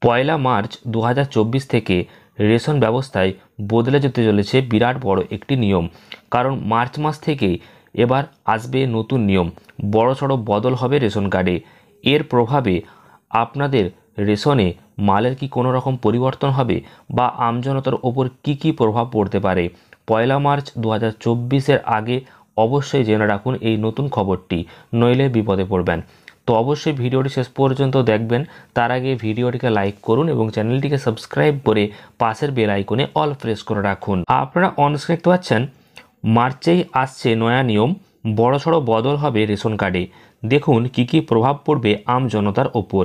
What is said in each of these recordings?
পয়লা March 2024 থেকে ration ব্যবস্থায় বদলে যেতে চলেছে বিরাট বড় একটি নিয়ম। কারণ মার্চ মাস থেকেই এবার আসবে নতুন নিয়ম, বড়সড় বদল হবে রেশন কার্ডে। এর প্রভাবে আপনাদের রেশনে মালের কি কোনো রকম পরিবর্তন হবে বা আমজনতার ওপর কি প্রভাব পড়তে পারে, পয়লা মার্চ 2024-এর আগে অবশ্যই জেনে রাখুন এই নতুন খবরটি, নইলে বিপদে পড়বেন। তো অবশ্যই ভিডিওটি শেষ পর্যন্ত দেখবেন। তার আগে ভিডিওটিকে লাইক করুন এবং চ্যানেলটিকে সাবস্ক্রাইব করে পাশের বেল আইকনে অল প্রেস করে রাখুন। আপনারা অনস্ক্রিনে দেখতে পাচ্ছেন মার্চেই আসছে নয়া নিয়ম, বড়সড় বদল হবে রেশন কার্ডে। দেখুন কি প্রভাব পড়বে আম জনতার ওপর।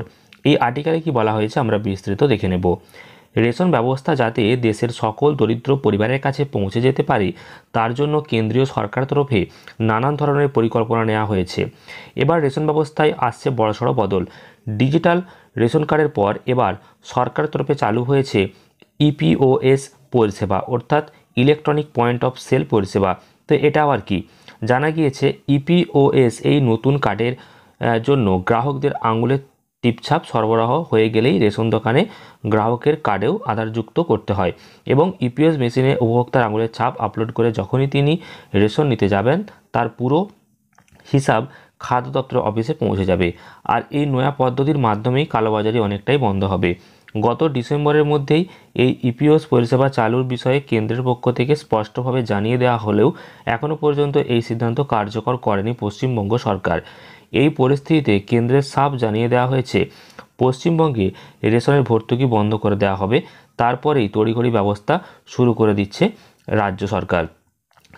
এই আর্টিকেলে কি বলা হয়েছে আমরা বিস্তারিত দেখে নেব। রেশন ব্যবস্থা যাতে দেশের সকল দরিদ্র পরিবারের কাছে পৌঁছে যেতে পারে তার জন্য কেন্দ্রীয় সরকার তরফে নানান ধরনের পরিকল্পনা নেওয়া হয়েছে। এবার রেশন ব্যবস্থায় আসছে বড়সড় বদল। ডিজিটাল রেশন কার্ডের পর এবার সরকার তরফে চালু হয়েছে ইপিওএস পরিষেবা, অর্থাৎ ইলেকট্রনিক পয়েন্ট অফ সেল পরিষেবা। তো এটা আবার কি, জানা গিয়েছে ইপিওএস এই নতুন কার্ডের জন্য গ্রাহকদের আঙুলের টিপছাপ সরবরাহ হয়ে গেলেই রেশন দোকানে গ্রাহকের কার্ডেও আধার যুক্ত করতে হয় এবং ইপিএস মেশিনে উপভোক্তার আঙুলের ছাপ আপলোড করে যখনই তিনি রেশন নিতে যাবেন তার পুরো হিসাব খাদ্য দপ্তর অফিসে পৌঁছে যাবে। আর এই নয়া পদ্ধতির মাধ্যমেই কালোবাজারি অনেকটাই বন্ধ হবে। গত ডিসেম্বরের মধ্যেই এই ইপিওএস পরিষেবা চালুর বিষয়ে কেন্দ্রের পক্ষ থেকে স্পষ্টভাবে জানিয়ে দেওয়া হলেও এখনও পর্যন্ত এই সিদ্ধান্ত কার্যকর করেনি পশ্চিমবঙ্গ সরকার। এই পরিস্থিতিতে কেন্দ্রের সাফ জানিয়ে দেওয়া হয়েছে পশ্চিমবঙ্গে রেশনের ভর্তুকি বন্ধ করে দেওয়া হবে। তারপরেই তড়িঘড়ি ব্যবস্থা শুরু করে দিচ্ছে রাজ্য সরকার।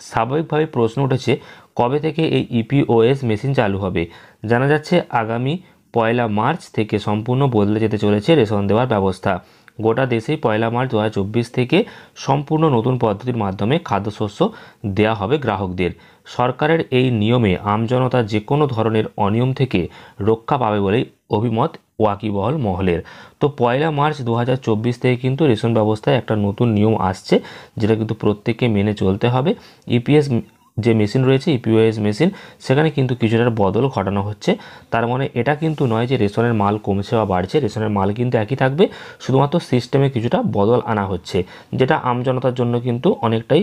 স্বাভাবিকভাবে প্রশ্ন উঠেছে কবে থেকে এই ইপিওএস মেশিন চালু হবে। জানা যাচ্ছে আগামী পয়লা মার্চ থেকে সম্পূর্ণ বদলে যেতে চলেছে রেশন দেওয়ার ব্যবস্থা। গোটা দেশেই পয়লা মার্চ 2024 থেকে সম্পূর্ণ নতুন পদ্ধতির মাধ্যমে খাদ্যশস্য দেওয়া হবে গ্রাহকদের। সরকারের এই নিয়মে আমজনতা যে কোনো ধরনের অনিয়ম থেকে রক্ষা পাবে বলেই অভিমত ওয়াকিবহল মহলের। তো পয়লা মার্চ 2024 থেকে কিন্তু রেশন ব্যবস্থায় একটা নতুন নিয়ম আসছে, যেটা কিন্তু প্রত্যেককে মেনে চলতে হবে। ইপিএস যে মেশিন রয়েছে, ইপিওএস মেশিন, সেখানে কিন্তু কিছুটা বদল ঘটানো হচ্ছে। তার মানে এটা কিন্তু নয় যে রেশনের মাল কমছে বা বাড়ছে, রেশনের মাল কিন্তু একই থাকবে, শুধুমাত্র সিস্টেমে কিছুটা বদল আনা হচ্ছে, যেটা আমজনতার জন্য কিন্তু অনেকটাই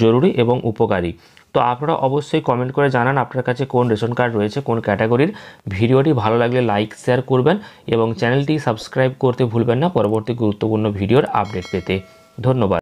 জরুরি এবং উপকারী। তো আপনারা অবশ্যই কমেন্ট করে জানান আপনার কাছে কোন রেশন কার্ড রয়েছে, কোন ক্যাটাগরির। ভিডিওটি ভালো লাগলে লাইক শেয়ার করবেন এবং চ্যানেলটি সাবস্ক্রাইব করতে ভুলবেন না পরবর্তী গুরুত্বপূর্ণ ভিডিওর আপডেট পেতে। ধন্যবাদ।